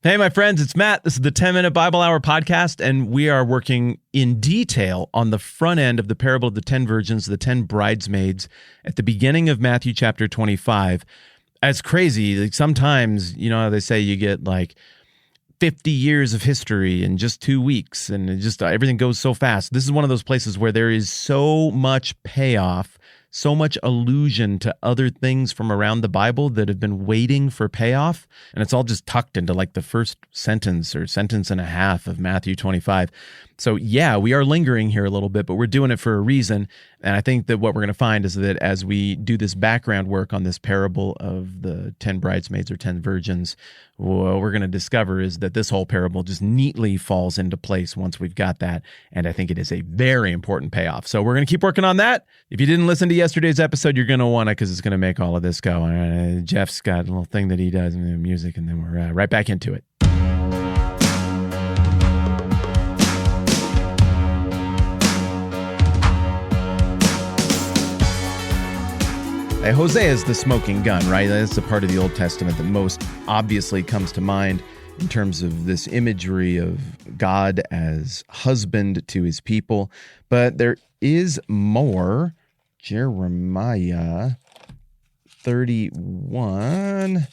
Hey, my friends, it's Matt. This is the 10-Minute Bible Hour podcast, and we are working in detail on the front end of the parable of the 10 virgins, the 10 bridesmaids, at the beginning of Matthew chapter 25. It's crazy. Like sometimes, you know how they say you get like 50 years of history in just 2 weeks, and it just everything goes so fast. This is one of those places where there is so much payoff, so much allusion to other things from around the Bible that have been waiting for payoff, and it's all just tucked into like the first sentence or sentence and a half of Matthew 25. So yeah, we are lingering here a little bit, but we're doing it for a reason, and I think that what we're going to find is that as we do this background work on this parable of the 10 bridesmaids or 10 virgins, what we're going to discover is that this whole parable just neatly falls into place once we've got that, and I think it is a very important payoff. So we're going to keep working on that. If you didn't listen to yesterday's episode, you're going to want to, because it's going to make all of this go. Jeff's got a little thing that he does in the music, and then we're right back into it. Hosea is the smoking gun, right? That's the part of the Old Testament that most obviously comes to mind in terms of this imagery of God as husband to his people. But there is more. Jeremiah 31.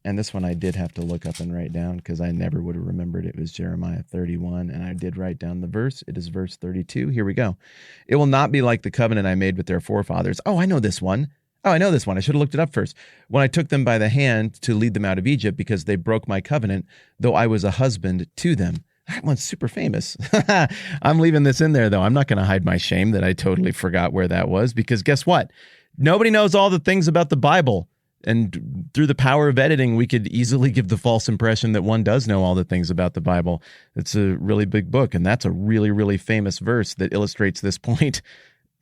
And this one I did have to look up and write down because I never would have remembered it was Jeremiah 31. And I did write down the verse. It is verse 32. Here we go. It will not be like the covenant I made with their forefathers. Oh, I know this one. I should have looked it up first. When I took them by the hand to lead them out of Egypt because they broke my covenant, though I was a husband to them. That one's super famous. I'm leaving this in there, though. I'm not going to hide my shame that I totally forgot where that was, because guess what? Nobody knows all the things about the Bible. And through the power of editing, we could easily give the false impression that one does know all the things about the Bible. It's a really big book, and that's a really, really famous verse that illustrates this point.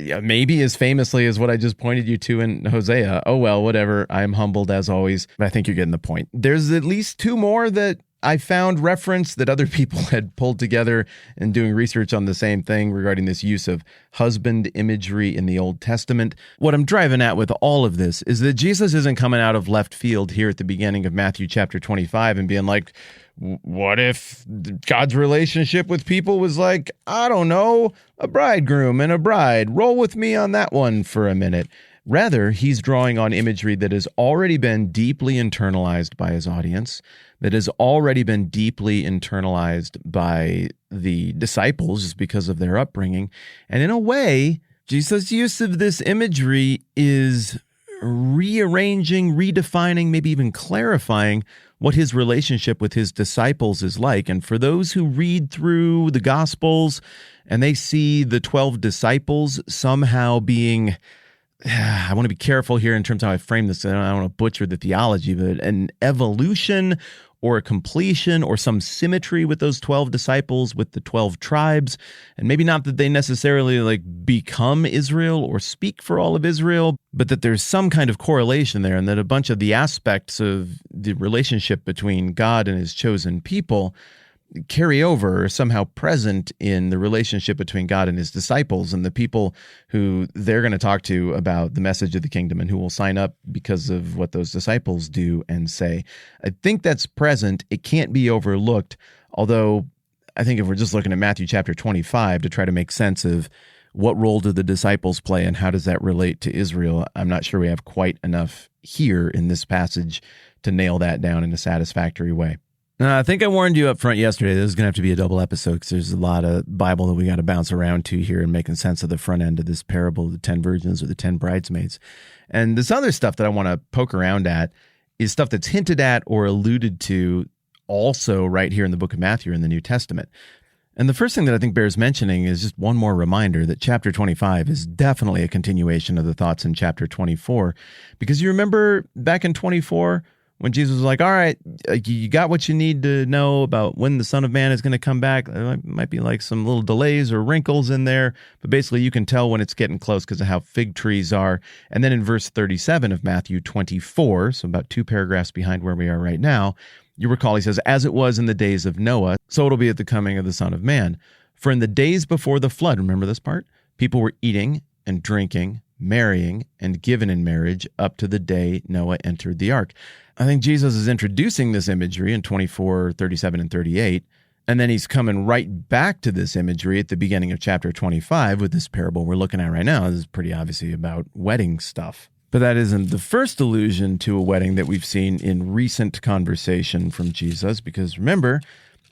Yeah, maybe as famously as what I just pointed you to in Hosea. Oh, well, whatever. I'm humbled as always. But I think you're getting the point. There's at least two more that I found reference that other people had pulled together in doing research on the same thing regarding this use of husband imagery in the Old Testament. What I'm driving at with all of this is that Jesus isn't coming out of left field here at the beginning of Matthew chapter 25 and being like, what if God's relationship with people was like, I don't know, a bridegroom and a bride? Roll with me on that one for a minute. Rather, he's drawing on imagery that has already been deeply internalized by his audience, that has already been deeply internalized by the disciples just because of their upbringing. And in a way, Jesus' use of this imagery is rearranging, redefining, maybe even clarifying what his relationship with his disciples is like. And for those who read through the Gospels and they see the 12 disciples somehow being, I want to be careful here in terms of how I frame this. I don't want to butcher the theology, but an evolution or a completion or some symmetry with those 12 disciples, with the 12 tribes. And maybe not that they necessarily like become Israel or speak for all of Israel, but that there's some kind of correlation there, and that a bunch of the aspects of the relationship between God and his chosen people carry over or somehow present in the relationship between God and his disciples and the people who they're going to talk to about the message of the kingdom and who will sign up because of what those disciples do and say. I think that's present. It can't be overlooked, although I think if we're just looking at Matthew chapter 25 to try to make sense of what role do the disciples play and how does that relate to Israel, I'm not sure we have quite enough here in this passage to nail that down in a satisfactory way. I think I warned you up front yesterday this is going to have to be a double episode because there's a lot of Bible that we got to bounce around to here and making sense of the front end of this parable of the 10 virgins or the 10 bridesmaids. And this other stuff that I want to poke around at is stuff that's hinted at or alluded to also right here in the book of Matthew in the New Testament. And the first thing that I think bears mentioning is just one more reminder that chapter 25 is definitely a continuation of the thoughts in chapter 24. Because you remember back in 24, when Jesus was like, all right, you got what you need to know about when the Son of Man is going to come back. There might be like some little delays or wrinkles in there, but basically you can tell when it's getting close because of how fig trees are. And then in verse 37 of Matthew 24, so about 2 paragraphs behind where we are right now, you recall he says, as it was in the days of Noah, so it'll be at the coming of the Son of Man. For in the days before the flood, remember this part? People were eating and drinking, marrying, and given in marriage up to the day Noah entered the ark. I think Jesus is introducing this imagery in 24, 37, and 38, and then he's coming right back to this imagery at the beginning of chapter 25 with this parable we're looking at right now. This is pretty obviously about wedding stuff. But that isn't the first allusion to a wedding that we've seen in recent conversation from Jesus, because remember,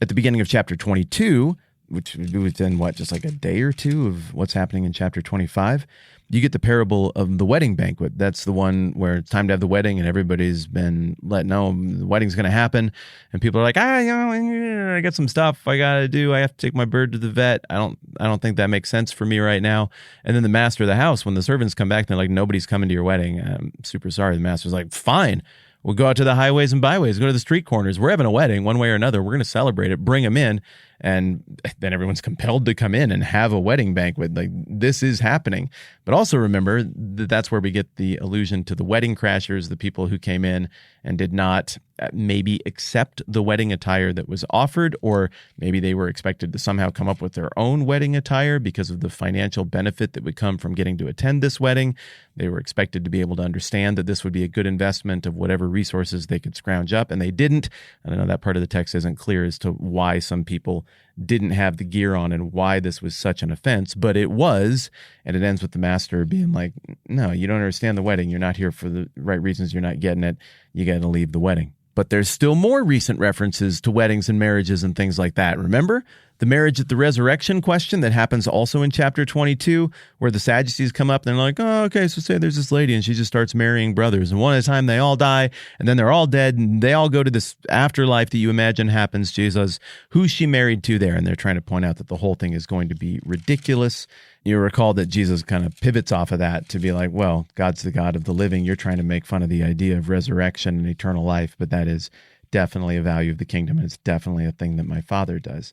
at the beginning of chapter 22, which was then just like a day or two of what's happening in chapter 25, you get the parable of the wedding banquet. That's the one where it's time to have the wedding and everybody's been let know the wedding's going to happen. And people are like, I got some stuff I got to do. I have to take my bird to the vet. I don't think that makes sense for me right now. And then the master of the house, when the servants come back, they're like, nobody's coming to your wedding. I'm super sorry. The master's like, fine. We'll go out to the highways and byways, go to the street corners. We're having a wedding one way or another. We're going to celebrate it, bring them in. And then everyone's compelled to come in and have a wedding banquet. Like, this is happening. But also remember that that's where we get the allusion to the wedding crashers, the people who came in and did not maybe accept the wedding attire that was offered, or maybe they were expected to somehow come up with their own wedding attire because of the financial benefit that would come from getting to attend this wedding. They were expected to be able to understand that this would be a good investment of whatever resources they could scrounge up, and they didn't. And I know that part of the text isn't clear as to why some people didn't have the gear on and why this was such an offense, but it was. And it ends with the master being like, no, you don't understand the wedding. You're not here for the right reasons. You're not getting it. You got to leave the wedding. But there's still more recent references to weddings and marriages and things like that. Remember the marriage at the resurrection question that happens also in chapter 22, where the Sadducees come up and they're like, oh, okay, so say there's this lady and she just starts marrying brothers, and one at a time they all die, and then they're all dead, and they all go to this afterlife that you imagine happens. Jesus, who's she married to there? And they're trying to point out that the whole thing is going to be ridiculous. You recall that Jesus kind of pivots off of that to be like, well, God's the God of the living. You're trying to make fun of the idea of resurrection and eternal life, but that is definitely a value of the kingdom, and it's definitely a thing that my Father does.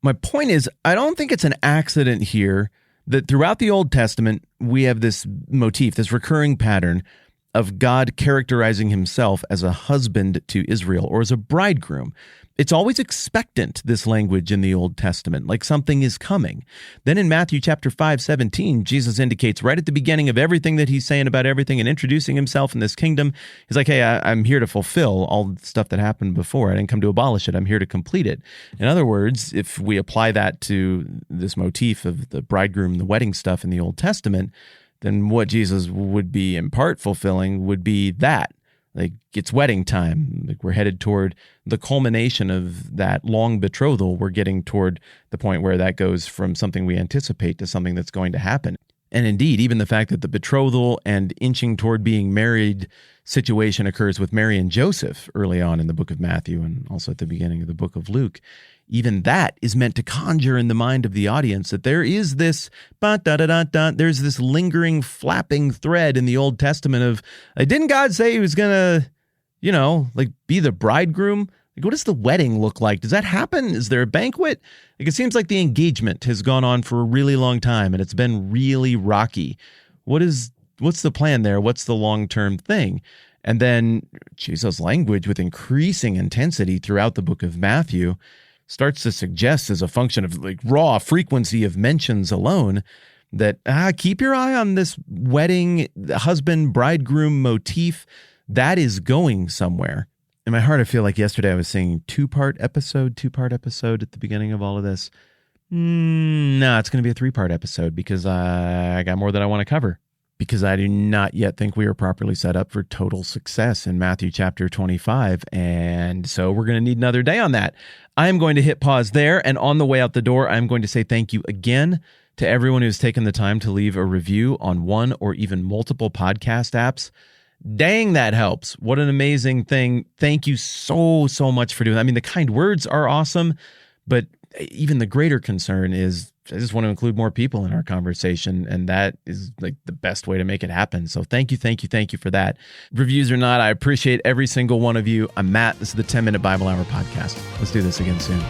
My point is, I don't think it's an accident here that throughout the Old Testament, we have this motif, this recurring pattern of God characterizing himself as a husband to Israel or as a bridegroom. It's always expectant, this language in the Old Testament, like something is coming. Then in Matthew chapter 5:17, Jesus indicates right at the beginning of everything that he's saying about everything and introducing himself in this kingdom, he's like, hey, I'm here to fulfill all the stuff that happened before. I didn't come to abolish it. I'm here to complete it. In other words, if we apply that to this motif of the bridegroom, the wedding stuff in the Old Testament, then what Jesus would be in part fulfilling would be that. Like, it's wedding time. Like, we're headed toward the culmination of that long betrothal. We're getting toward the point where that goes from something we anticipate to something that's going to happen. And indeed, even the fact that the betrothal and inching toward being married situation occurs with Mary and Joseph early on in the book of Matthew and also at the beginning of the book of Luke, even that is meant to conjure in the mind of the audience that there is this there's this lingering flapping thread in the Old Testament of, didn't God say he was going to, be the bridegroom? Like, what does the wedding look like? Does that happen? Is there a banquet? Like, it seems like the engagement has gone on for a really long time and it's been really rocky. What's the plan there? What's the long-term thing? And then Jesus' language with increasing intensity throughout the book of Matthew starts to suggest, as a function of like raw frequency of mentions alone, that keep your eye on this wedding husband bridegroom motif. That is going somewhere. In my heart, I feel like yesterday I was saying two-part episode at the beginning of all of this. No, it's going to be a three-part episode because I got more that I want to cover. Because I do not yet think we are properly set up for total success in Matthew chapter 25. And so we're going to need another day on that. I am going to hit pause there. And on the way out the door, I'm going to say thank you again to everyone who's taken the time to leave a review on one or even multiple podcast apps. Dang, that helps. What an amazing thing. Thank you so much for doing that. I mean, the kind words are awesome, but even the greater concern is I just want to include more people in our conversation, and that is like the best way to make it happen. So thank you for that. Reviews or not, I appreciate every single one of you. I'm Matt. This is the 10-Minute Bible Hour podcast. Let's do this again soon.